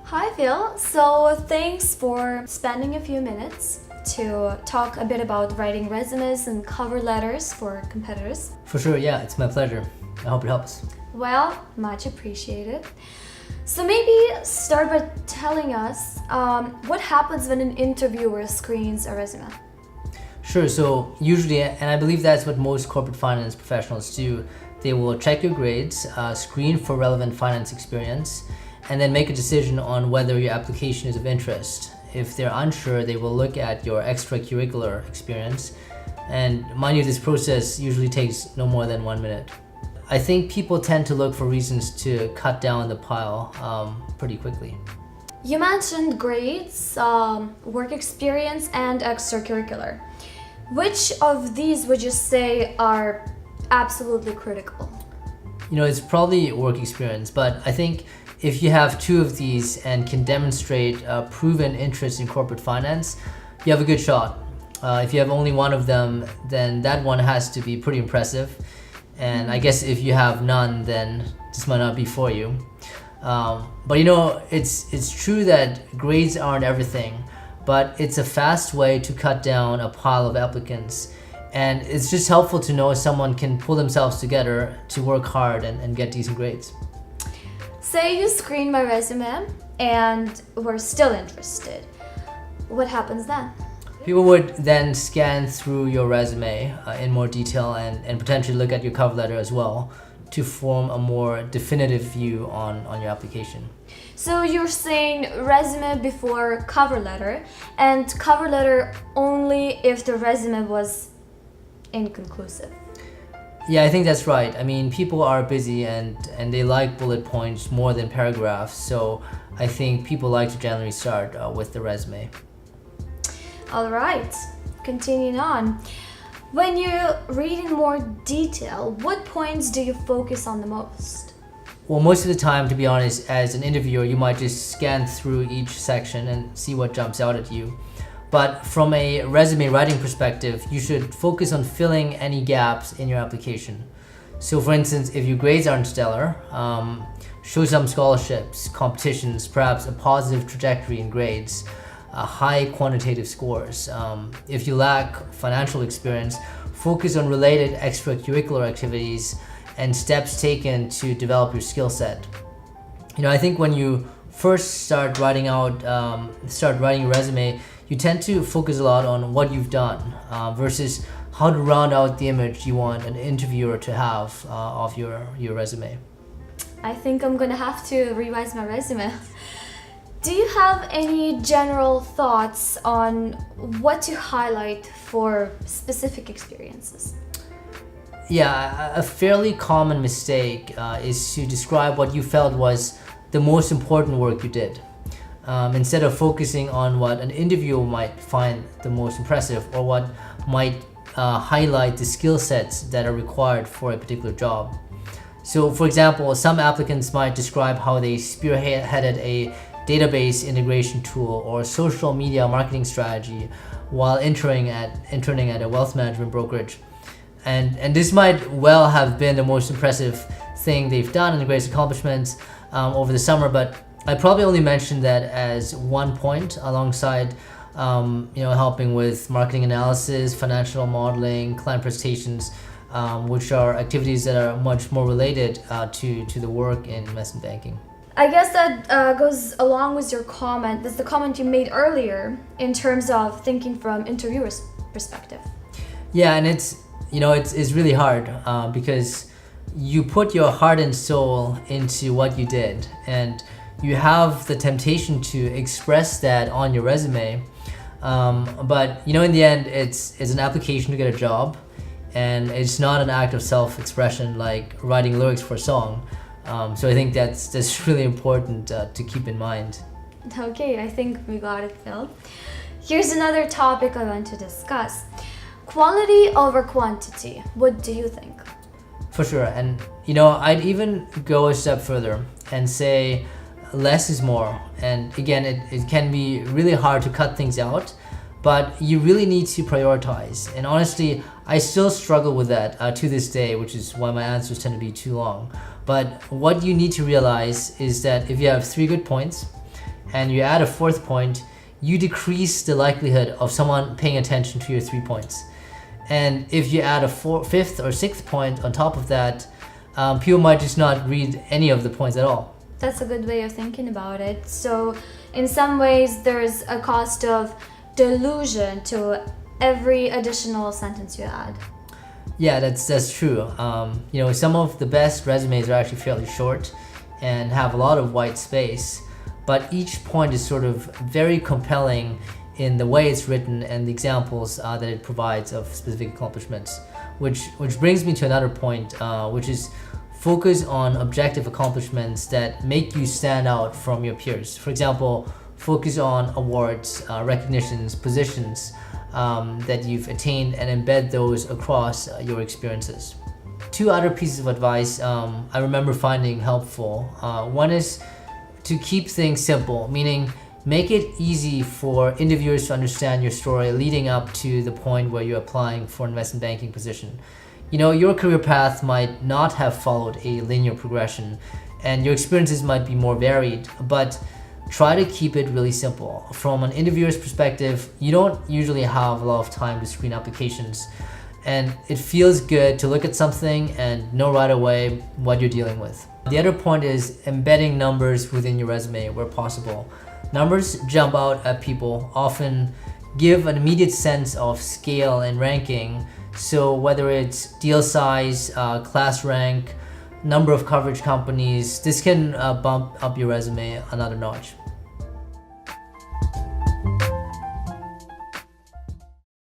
Hi Phil, so thanks for spending a few minutes to talk a bit about writing resumes and cover letters for competitors. For sure, yeah, it's my pleasure. I hope it helps. Well, much appreciated. So maybe start by telling us what happens when an interviewer screens a resume. Sure, so usually, and I believe that's what most corporate finance professionals do, they will check your grades, screen for relevant finance experience, and then make a decision on whether your application is of interest. If they're unsure, they will look at your extracurricular experience. And mind you, this process usually takes no more than 1 minute. I think people tend to look for reasons to cut down the pile pretty quickly. You mentioned grades, work experience, and extracurricular. Which of these would you say are absolutely critical? It's probably work experience, but I think if you have two of these and can demonstrate a proven interest in corporate finance, you have a good shot. If you have only one of them, then that one has to be pretty impressive. And I guess if you have none, then this might not be for you. But it's true that grades aren't everything, but it's a fast way to cut down a pile of applicants. And it's just helpful to know someone can pull themselves together to work hard and get decent grades. Say you screen my resume and we're still interested. What happens then? People would then scan through your resume in more detail and potentially look at your cover letter as well to form a more definitive view on your application. So you're saying resume before cover letter, and cover letter only if the resume was inconclusive. Yeah, I think that's right. I mean, people are busy and they like bullet points more than paragraphs, so I think people like to generally start with the resume. All right, continuing on. When you read in more detail, what points do you focus on the most? Well, most of the time, to be honest, as an interviewer, you might just scan through each section and see what jumps out at you. But from a resume writing perspective, you should focus on filling any gaps in your application. So for instance, if your grades aren't stellar, show some scholarships, competitions, perhaps a positive trajectory in grades, high quantitative scores. If you lack financial experience, focus on related extracurricular activities and steps taken to develop your skill set. I think when you first start writing your resume, you tend to focus a lot on what you've done versus how to round out the image you want an interviewer to have of your resume. I think I'm gonna have to revise my resume. Do you have any general thoughts on what to highlight for specific experiences? Yeah, a fairly common mistake is to describe what you felt was the most important work you did. Instead of focusing on what an interviewer might find the most impressive or what might highlight the skill sets that are required for a particular job. So for example, some applicants might describe how they spearheaded a database integration tool or social media marketing strategy while interning at a wealth management brokerage. And this might well have been the most impressive thing they've done and the greatest accomplishments over the summer, but I probably only mentioned that as one point alongside helping with marketing analysis, financial modeling, client presentations, which are activities that are much more related to the work in investment banking. I guess that goes along with your comment. That's the comment you made earlier in terms of thinking from interviewer's perspective. Yeah, and it's really hard because you put your heart and soul into what you did, and you have the temptation to express that on your resume. But in the end, it's an application to get a job, and it's not an act of self-expression like writing lyrics for a song. So I think that's really important to keep in mind. Okay, I think we got it, Phil. Here's another topic I want to discuss. Quality over quantity. What do you think? For sure. And I'd even go a step further and say less is more. And again, it can be really hard to cut things out, but you really need to prioritize. And honestly, I still struggle with that to this day, which is why my answers tend to be too long. But what you need to realize is that if you have 3 good points and you add a fourth point, you decrease the likelihood of someone paying attention to your 3 points. And if you add a fifth or sixth point on top of that, people might just not read any of the points at all. That's a good way of thinking about it. So in some ways there's a cost of dilution to every additional sentence you add. Yeah, that's true. Some of the best resumes are actually fairly short and have a lot of white space, but each point is sort of very compelling in the way it's written and the examples that it provides of specific accomplishments. Which brings me to another point, which is focus on objective accomplishments that make you stand out from your peers. For example, focus on awards, recognitions, positions that you've attained, and embed those across your experiences. 2 other pieces of advice I remember finding helpful. One is to keep things simple, meaning make it easy for interviewers to understand your story leading up to the point where you're applying for an investment banking position. Your career path might not have followed a linear progression, and your experiences might be more varied, but try to keep it really simple. From an interviewer's perspective, you don't usually have a lot of time to screen applications, and it feels good to look at something and know right away what you're dealing with. The other point is embedding numbers within your resume where possible. Numbers jump out at people, often give an immediate sense of scale and ranking. So whether it's deal size, class rank, number of coverage companies, this can bump up your resume another notch.